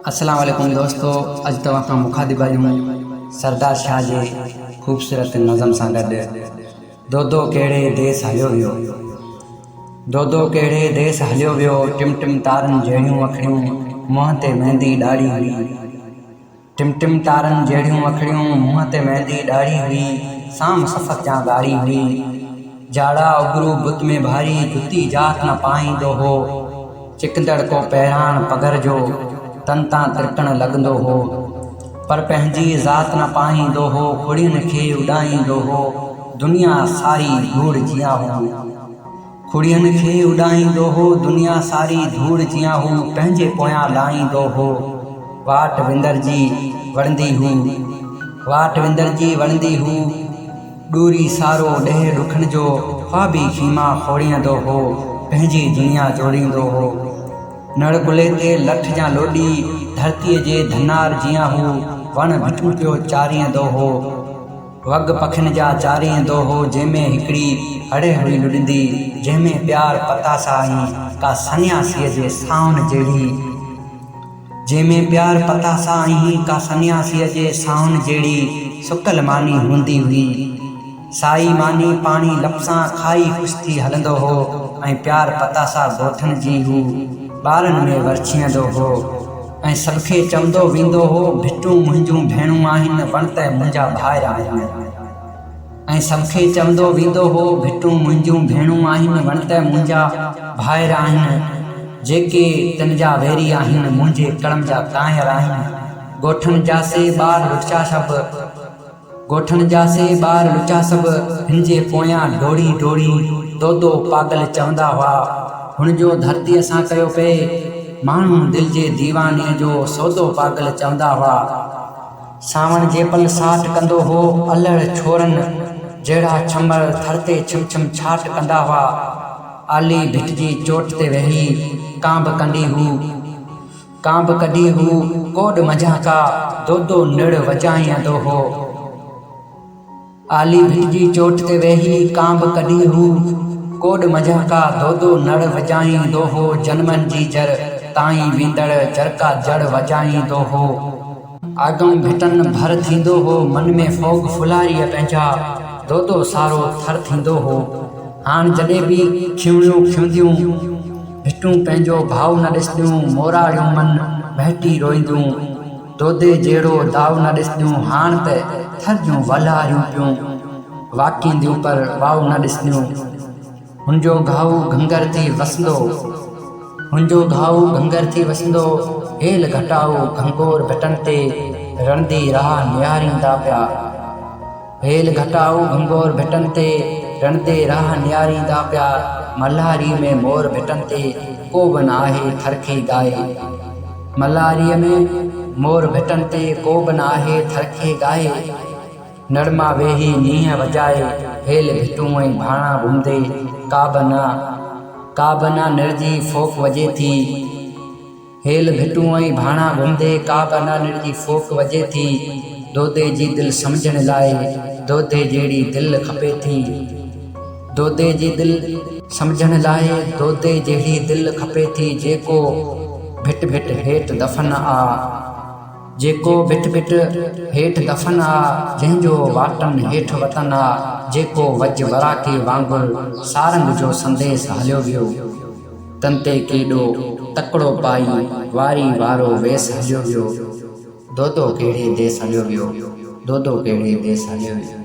अस्सलाम वालेकुम दोस्तों, अज तव्हां मुखातिब आहियूं सरदार शाह जे ख़ूबसूरत नज़म सां गॾु। दो कहिड़े देस हलियो वियो, दो कहिड़े देस हलियो वियो, टिम टिम तारनि जहिड़ियूं अखियूं, मुंहं ते मेहंदी ॾाढ़ी हुई। टिम टिम तारनि जहिड़ियूं अखियूं, मुंहं ते मेहंदी ॾाढ़ी हुई। साम सफ़क जा गाड़ी हुई, जाड़ा उगरू बुत में भारी, जुती जात न पाईंदो हो। चिकंदड़ को पहिरान पगर जो तन तां तिरकण लॻंदो हो, पर पंहिंजी ज़ात न पाईंदो हो। खुड़ियुनि खे उॾाईंदो हो, दुनिया सारी धूड़ जियां हू। खुड़ियुनि खे उॾाईंदो हो, दुनिया सारी धूड़ जियां हू। पंहिंजे पोयां लाहींदो हो, वाट विंदर जी वणंदी हू, वाट विंदर जी वणंदी हू। ॾूरी सारो ॾह ॾुखनि जो ख्वाबी खीमा खोड़ींदो हो, पंहिंजी दुनिया जोड़ींदो हो। नड़ गुले ते लठ जा लोॾी, धरतीअ जे धनार जियां हू। वण भिटूं पियो चारींदो हो, वग पखियुनि जा चारींदो हो। जंहिंमें हिकिड़ी अड़े हुई लुॾंदी, जंहिंमें प्यार पतासा आई का सन्यासीअ जे साउन जहिड़ी, जंहिंमें प्यार पतासा आई का सन्यासीअ जे साउन जहिड़ी। सुकल मानी हूंदी हुई, साई मानी पाणी लफ़्सां खाई ख़ुशि थी हलंदो हो, ऐं प्यार पतासा ॻोठनि जी हू ॿारनि में वरछींदो हो। ऐं सभखे चवंदो वेंदो हो, भिटूं मुंहिंजूं भेणूं आहिनि, वण त मुंहिंजा भाइर आहिनि। ऐं सभखे चवंदो वेंदो हो, भिटूं मुंहिंजूं भेणूं आहिनि, वण त मुंहिंजा भाइर आहिनि। जेके तिन जा वेरी आहिनि, मुंहिंजे कड़म जा कायर आहिनि। ॻोठनि जा से ॿार लुचा सभु, ॻोठनि जा से ॿार लुचा सभु, हिन जे पोयां डोड़ी डोड़ी दो पागल चवंदा हुआ। हुनजो धरतीअ सां कयो पे, माण्हू दिलि जे दीवाने जो सौदो पागल चवंदा हुआ। सावण जे पल साठ कंदो हो, अल्हड़ छोरनि जहिड़ा छमर थर ते छिम छिम छाट कंदा हुआ। आली भिट जी चोट ते वेही कांब कंदी हू, कांब कढी हू, कोड मझा का दो निड़ वॼाईंदो हो। आली भिट जी चोट ते वेही कांब कढी हू, कोड मझा का दो नड़ वॼाईंदो हो। जनमनि जी जड़ ताईं वेंदड़ जरका जड़ वॼाईंदो हो। आगम भिटनि भर थींदो हो, मन में फोग फुलारीअ पंहिंजा दो सारो थर थींदो हो। हाण जॾहिं बि खिवणियूं खिवंदियूं, भिटूं पंहिंजो भाव न ॾिसंदियूं, मोराड़ियूं मन बहटी रोईंदियूं। दोदे जहिड़ो दाव न ॾिसंदियूं, हाण त थर जूं वलारियूं पियूं वाकींदियूं, पर वाव न ॾिसंदियूं। हुनजो घाव घंगर थी वसंदो, हुनजो घाव घंगर थी वसंदो। हेल घटाओ घंगोर भिटनि ते रणंदी राह निहारींदा पिया, हेल घटाओ घंगोर भिटनि ते रणंदे राह निहारींदा पिया। मल्हारी में मोर भिटनि ते को बि न आहे थर खे ॻाए, मल्हारीअ में मोर भिटनि ते को बि न आहे थर खे ॻाए। नड़मा वेही नींहं वॼाए, हेल भिटूं ऐं भाणा घुमंदे, का बि न निर्जी फोक वॼे थी। हेल भिटूं ऐं भाणा घुमंदे, का बि न निर्जी फोक वॼे थी। दोदे जी दिलि सम्झण लाइ दोदे जहिड़ी दिलि खपे थी, दोदे जी दिलि सम्झण लाइ दोदे जहिड़ी दिलि खपे थी। जेको भिट भिट हेठि दफ़न आ, जेको भिट भिट हेठि दफ़न आ, जंहिंजो वाटनि हेठि वतन आ। जेको वज वराके वांगुरु सारंग जो संदेस हलियो वियो, तन ते केॾो तकिड़ो पाई वारी वारो वेस हलियो वियो। दो कहिड़े देस हलियो वियो, दो कहिड़े देस हलियो वियो।